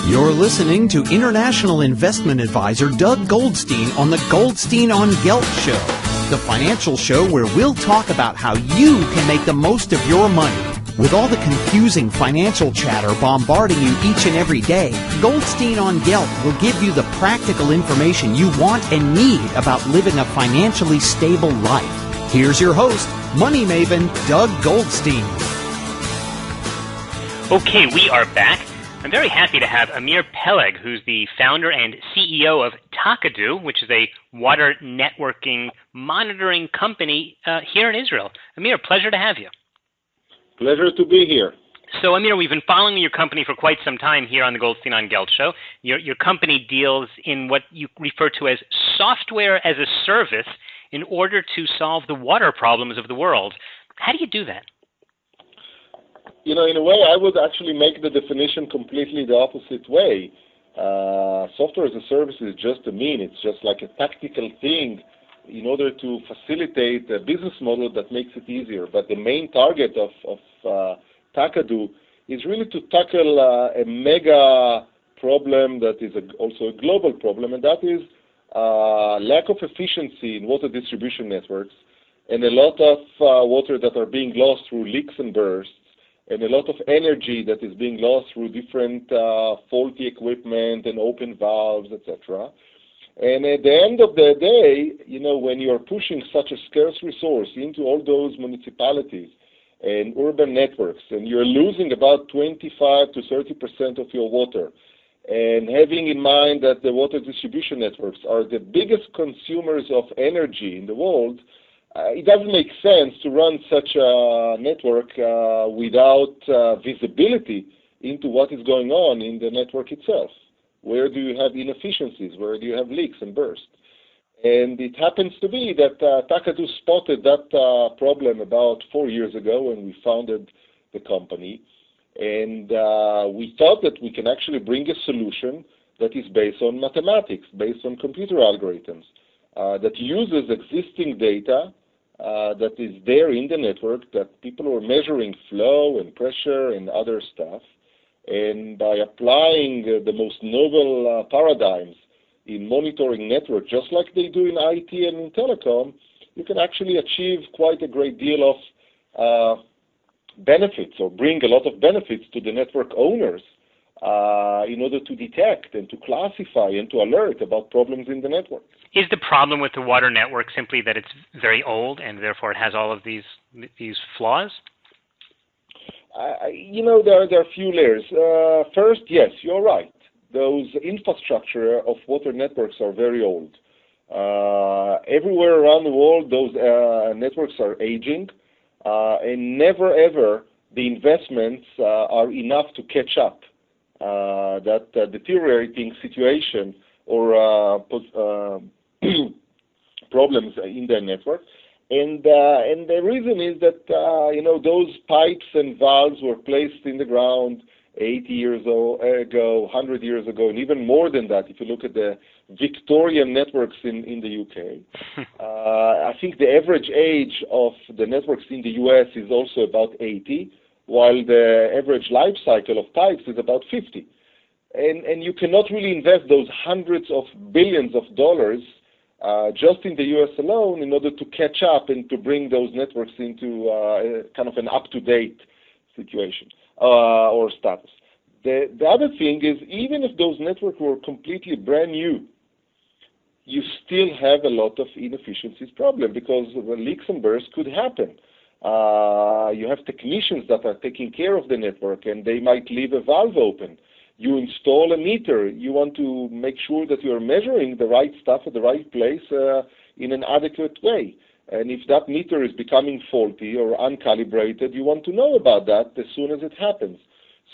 You're listening to international investment advisor Doug Goldstein on the Goldstein on Gelt show, the financial show where we'll talk about how you can make the most of your money. With all the confusing financial chatter bombarding you each and every day, Goldstein on Gelt will give you the practical information you want and need about living a financially stable life. Here's your host, money maven Doug Goldstein. Okay, we are back. I'm very happy to have Amir Peleg, who's the founder and CEO of TaKaDu, which is a water networking monitoring company here in Israel. Amir, pleasure to have you. Pleasure to be here. So, Amir, we've been following your company for quite some time here on the Goldstein on Gelt show. Your company deals in what you refer to as software as a service in order to solve the water problems of the world. How do you do that? You know, in a way, I would actually make the definition completely the opposite way. Software as a service is just a mean. It's just like a tactical thing in order to facilitate a business model that makes it easier. But the main target of TaKaDu is really to tackle a mega problem that is also a global problem, and that is lack of efficiency in water distribution networks and a lot of water that are being lost through leaks and bursts, and a lot of energy that is being lost through different faulty equipment and open valves, etc. And at the end of the day, you know, when you are pushing such a scarce resource into all those municipalities and urban networks, and you're losing about 25 to 30% of your water, and having in mind that the water distribution networks are the biggest consumers of energy in the world, it doesn't make sense to run such a network without visibility into what is going on in the network itself. Where do you have inefficiencies? Where do you have leaks and bursts? And it happens to be that TaKaDu spotted that problem about 4 years ago when we founded the company. And we thought that we can actually bring a solution that is based on mathematics, based on computer algorithms, that uses existing data that is there in the network, that people are measuring flow and pressure and other stuff. And by applying the most novel paradigms in monitoring network, just like they do in IT and in telecom, you can actually achieve quite a great deal of benefits, or bring a lot of benefits to the network owners in order to detect and to classify and to alert about problems in the network. Is the problem with the water network simply that it's very old and therefore it has all of these flaws? You know, there are a few layers. First, yes, you're right. Those infrastructure of water networks are very old. Everywhere around the world, those networks are aging, and never ever the investments are enough to catch up that deteriorating situation or problems in their network. And the reason is that, you know, those pipes and valves were placed in the ground 80 years ago, 100 years ago, and even more than that, if you look at the Victorian networks in the UK. I think the average age of the networks in the US is also about 80, while the average life cycle of pipes is about 50. And you cannot really invest those hundreds of billions of dollars just in the U.S. alone in order to catch up and to bring those networks into kind of an up-to-date situation or status. The other thing is, even if those networks were completely brand new, you still have a lot of inefficiencies problem because leaks and bursts could happen. You have technicians that are taking care of the network and they might leave a valve open. You install a meter. You want to make sure that you are measuring the right stuff at the right place in an adequate way. And if that meter is becoming faulty or uncalibrated, you want to know about that as soon as it happens.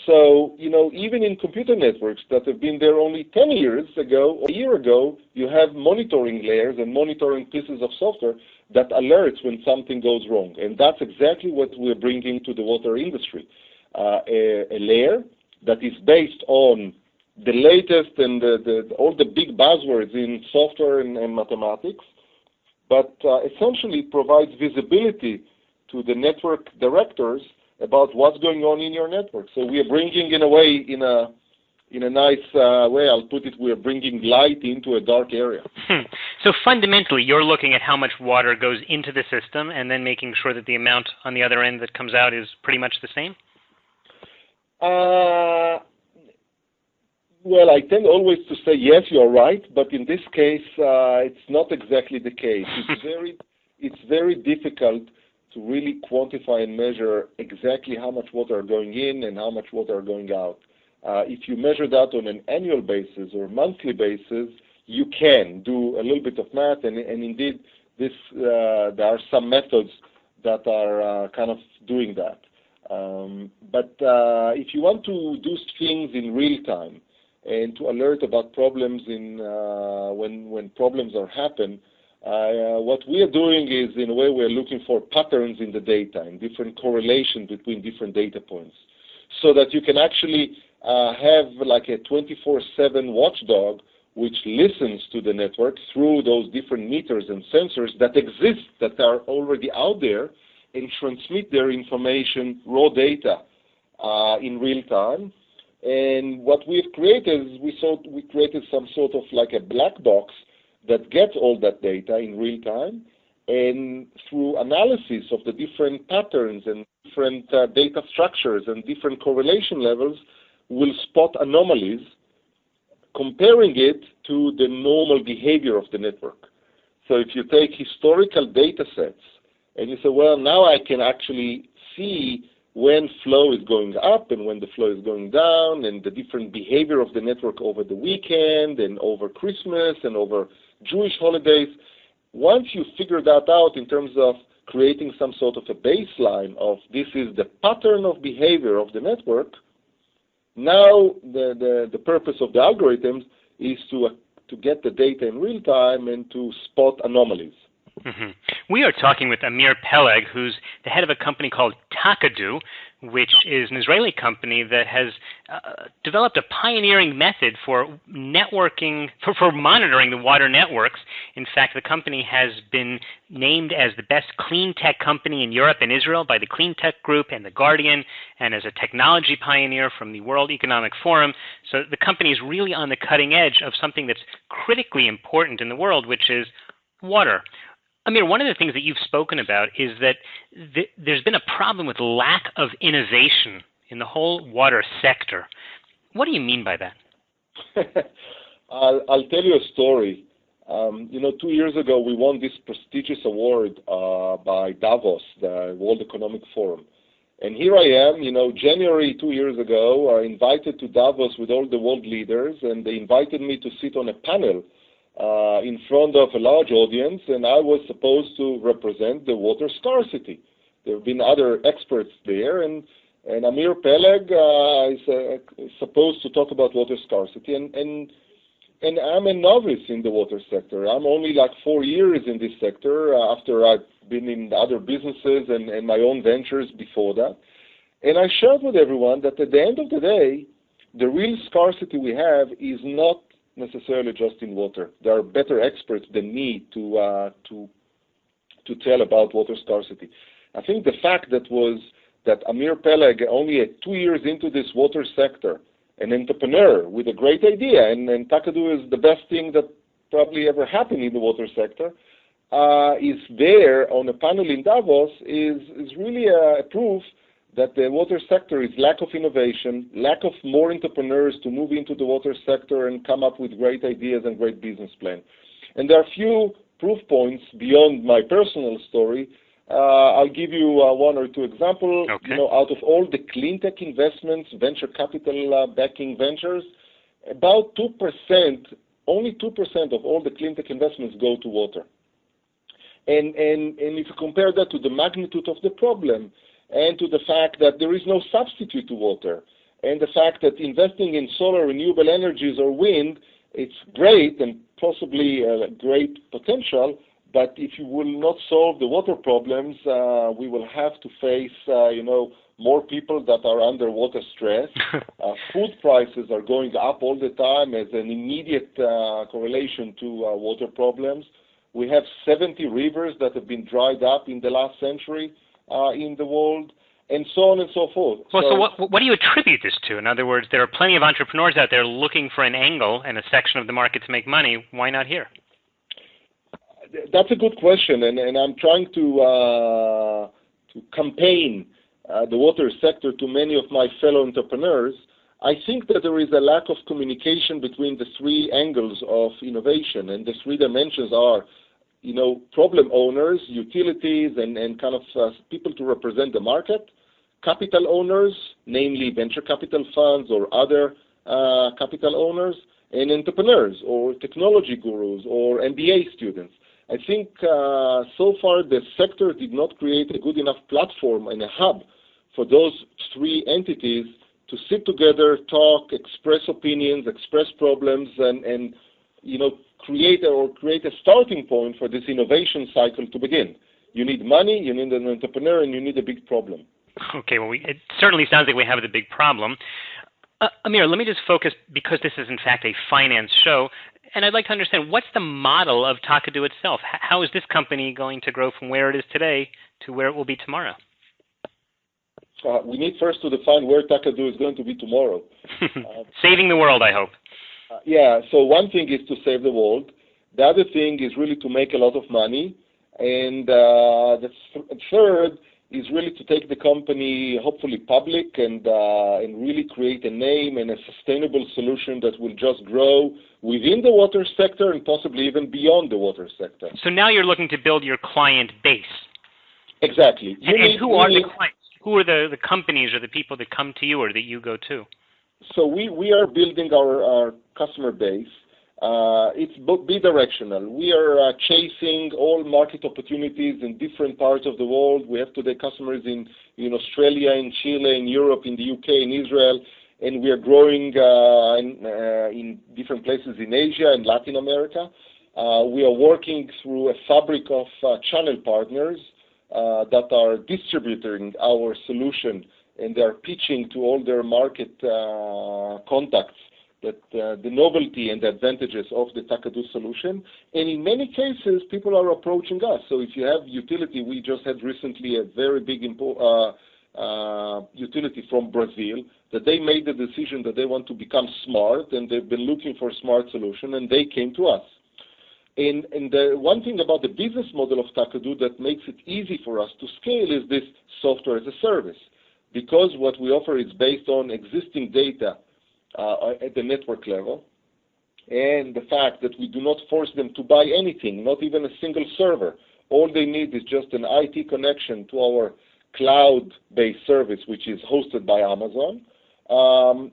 So, you know, even in computer networks that have been there only 10 years ago or a year ago, you have monitoring layers and monitoring pieces of software that alerts when something goes wrong. And that's exactly what we're bringing to the water industry. A layer that is based on the latest and all the big buzzwords in software and mathematics, but essentially provides visibility to the network directors about what's going on in your network. So we are bringing, in a way, in a in a nice way, I'll put it, we're bringing light into a dark area. So fundamentally, you're looking at how much water goes into the system and then making sure that the amount on the other end that comes out is pretty much the same? Well, I tend always to say, yes, you're right, but in this case, it's not exactly the case. It's very difficult to really quantify and measure exactly how much water are going in and how much water are going out. If you measure that on an annual basis or monthly basis, you can do a little bit of math, and indeed, there are some methods that are kind of doing that. But if you want to do things in real time and to alert about problems when problems happen, what we are doing is, in a way, we're looking for patterns in the data and different correlations between different data points, so that you can actually have like a 24/7 watchdog which listens to the network through those different meters and sensors that exist, that are already out there, and transmit their information, raw data, in real time. And what we've created is we created some sort of like a black box that gets all that data in real time, and through analysis of the different patterns and different data structures and different correlation levels, will spot anomalies, comparing it to the normal behavior of the network. So if you take historical data sets and you say, well, now I can actually see when flow is going up and when the flow is going down, and the different behavior of the network over the weekend and over Christmas and over Jewish holidays. Once you figure that out in terms of creating some sort of a baseline of this is the pattern of behavior of the network, now the purpose of the algorithms is to get the data in real time and to spot anomalies. Mm-hmm. We are talking with Amir Peleg, who's the head of a company called TaKaDu, which is an Israeli company that has developed a pioneering method for networking, for monitoring the water networks. In fact, the company has been named as the best clean tech company in Europe and Israel by the Clean Tech Group and The Guardian, and as a technology pioneer from the World Economic Forum. So the company is really on the cutting edge of something that's critically important in the world, which is water. Amir, one of the things that you've spoken about is that there's been a problem with lack of innovation in the whole water sector. What do you mean by that? I'll tell you a story. 2 years ago, we won this prestigious award by Davos, the World Economic Forum. And here I am, January 2 years ago, invited to Davos with all the world leaders, and they invited me to sit on a panel in front of a large audience, and I was supposed to represent the water scarcity. There have been other experts there, and Amir Peleg is supposed to talk about water scarcity, and I'm a novice in the water sector. I'm only like 4 years in this sector after I've been in other businesses and my own ventures before that. And I shared with everyone that at the end of the day, the real scarcity we have is not necessarily just in water. There are better experts than me to tell about water scarcity. I think the fact that Amir Peleg, only 2 years into this water sector, an entrepreneur with a great idea, and TaKaDu is the best thing that probably ever happened in the water sector, is there on a panel in Davos is really a proof that the water sector is lack of innovation, lack of more entrepreneurs to move into the water sector and come up with great ideas and great business plan. And there are few proof points beyond my personal story. I'll give you one or two examples. Okay. Out of all the clean tech investments, venture capital backing ventures, about 2%, only 2% of all the clean tech investments go to water. And if you compare that to the magnitude of the problem, and to the fact that there is no substitute to water, and the fact that investing in solar, renewable energies, or wind, it's great and possibly a great potential, but if you will not solve the water problems, we will have to face, more people that are under water stress. Food prices are going up all the time as an immediate correlation to water problems. We have 70 rivers that have been dried up in the last century in the world, and so on and so forth. Well, so what do you attribute this to? In other words, there are plenty of entrepreneurs out there looking for an angle and a section of the market to make money. Why not here? That's a good question, and I'm trying to campaign the water sector to many of my fellow entrepreneurs. I think that there is a lack of communication between the three angles of innovation, and the three dimensions are, problem owners, utilities, and kind of people to represent the market, capital owners, namely venture capital funds or other capital owners, and entrepreneurs or technology gurus or MBA students. I think so far the sector did not create a good enough platform and a hub for those three entities to sit together, talk, express opinions, express problems, and create a starting point for this innovation cycle to begin. You need money, you need an entrepreneur, and you need a big problem. Okay, well, it certainly sounds like we have the big problem. Amir, let me just focus, because this is in fact a finance show, and I'd like to understand, what's the model of TaKaDu itself? How is this company going to grow from where it is today to where it will be tomorrow? We need first to define where TaKaDu is going to be tomorrow. Saving the world, I hope. So one thing is to save the world. The other thing is really to make a lot of money. And the third is really to take the company hopefully public and really create a name and a sustainable solution that will just grow within the water sector and possibly even beyond the water sector. So now you're looking to build your client base. Exactly. And who are the clients? Who are the companies or the people that come to you or that you go to? So we are building our customer base. It's bidirectional. We are chasing all market opportunities in different parts of the world. We have today customers in Australia, in Chile, in Europe, in the UK, in Israel, and we are growing in different places in Asia and Latin America. We are working through a fabric of channel partners that are distributing our solution, and they are pitching to all their market contacts that the novelty and the advantages of the TaKaDu solution. And in many cases, people are approaching us. So if you have utility, we just had recently a very big utility from Brazil, that they made the decision that they want to become smart, and they've been looking for a smart solution, and they came to us. And the one thing about the business model of TaKaDu that makes it easy for us to scale is this software as a service, because what we offer is based on existing data at the network level, and the fact that we do not force them to buy anything, not even a single server. All they need is just an IT connection to our cloud-based service, which is hosted by Amazon.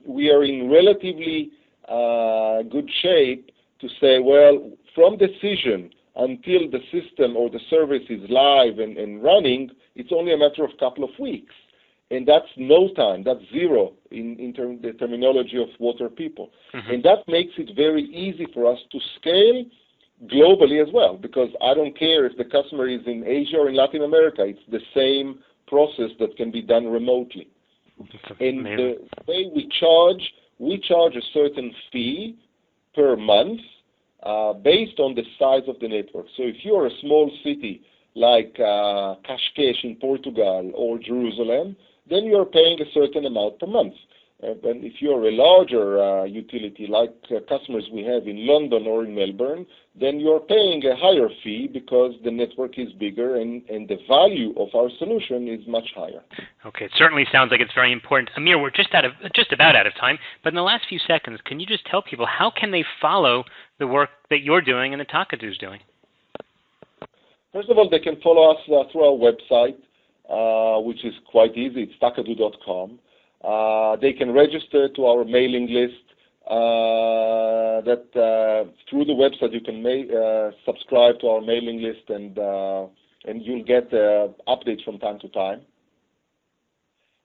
We are in relatively good shape to say, well, from decision until the system or the service is live and running, it's only a matter of a couple of weeks. And that's no time, that's zero in the terminology of water people. Mm-hmm. And that makes it very easy for us to scale globally as well, because I don't care if the customer is in Asia or in Latin America, it's the same process that can be done remotely. And the way we charge a certain fee per month based on the size of the network. So if you're a small city like Cascais in Portugal or Jerusalem, then you're paying a certain amount per month. And if you're a larger utility, like customers we have in London or in Melbourne, then you're paying a higher fee because the network is bigger and the value of our solution is much higher. Okay, it certainly sounds like it's very important. Amir, we're just about out of time, but in the last few seconds, can you just tell people how can they follow the work that you're doing and that TaKaDu is doing? First of all, they can follow us through our website, which is quite easy. It's takadu.com. They can register to our mailing list. Through the website you can subscribe to our mailing list, and you'll get updates from time to time.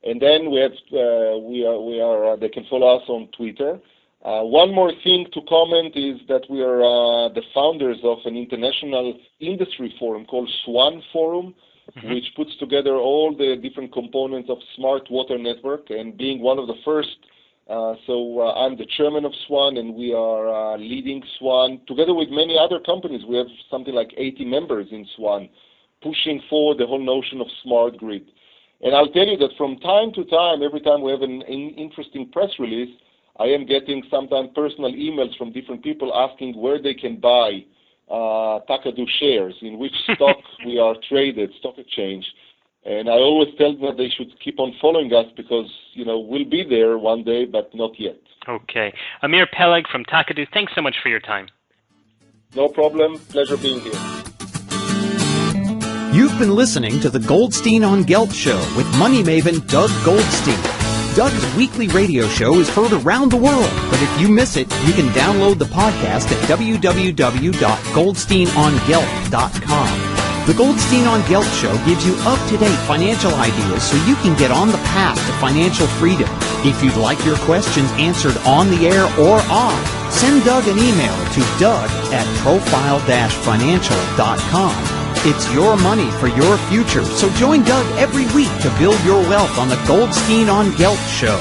And then they can follow us on Twitter. One more thing to comment is that we are the founders of an international industry forum called SWAN Forum, mm-hmm. which puts together all the different components of smart water network, and being one of the first. I'm the chairman of SWAN, and we are leading SWAN together with many other companies. We have something like 80 members in SWAN, pushing forward the whole notion of smart grid. And I'll tell you that from time to time, every time we have an interesting press release, I am getting sometimes personal emails from different people asking where they can buy TaKaDu shares, in which stock we are traded, stock exchange. And I always tell them that they should keep on following us because, we'll be there one day, but not yet. Okay. Amir Peleg from TaKaDu, thanks so much for your time. No problem. Pleasure being here. You've been listening to the Goldstein on Gelt Show with money maven Doug Goldstein. Doug's weekly radio show is heard around the world, but if you miss it, you can download the podcast at www.goldsteinongelt.com. The Goldstein on Gelt Show gives you up-to-date financial ideas so you can get on the path to financial freedom. If you'd like your questions answered on the air or off, send Doug an email to doug@profile-financial.com. It's your money for your future, so join Doug every week to build your wealth on the Goldstein on Gelt Show.